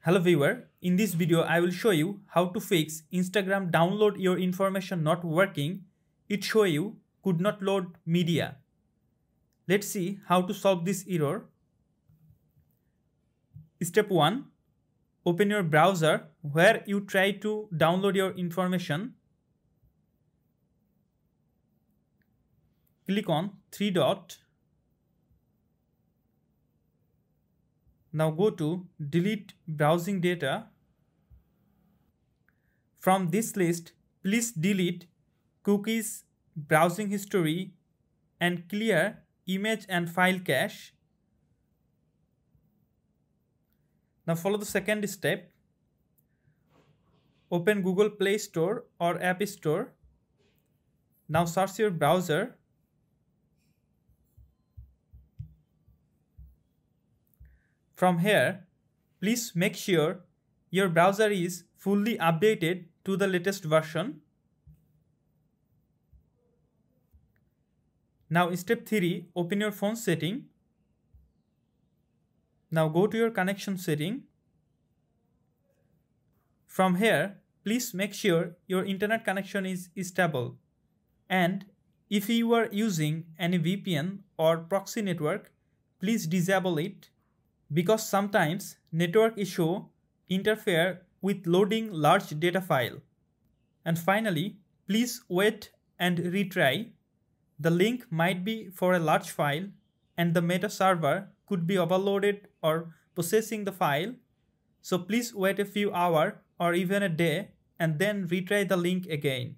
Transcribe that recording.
Hello viewer, in this video I will show you how to fix Instagram download your information not working. It show you could not load media. Let's see how to solve this error. Step 1. Open your browser where you try to download your information. Click on 3 dot. Now go to delete browsing data. From this list, please delete cookies, browsing history, and clear image and file cache. Now follow the second step. Open Google Play Store or App Store. Now search your browser. From here, please make sure your browser is fully updated to the latest version. Now step 3, open your phone setting. Now go to your connection setting. From here, please make sure your internet connection is stable. And if you are using any VPN or proxy network, please disable it, because sometimes network issue interfere with loading large data file. And finally, please wait and retry. The link might be for a large file and the meta server could be overloaded or processing the file. So please wait a few hours or even a day and then retry the link again.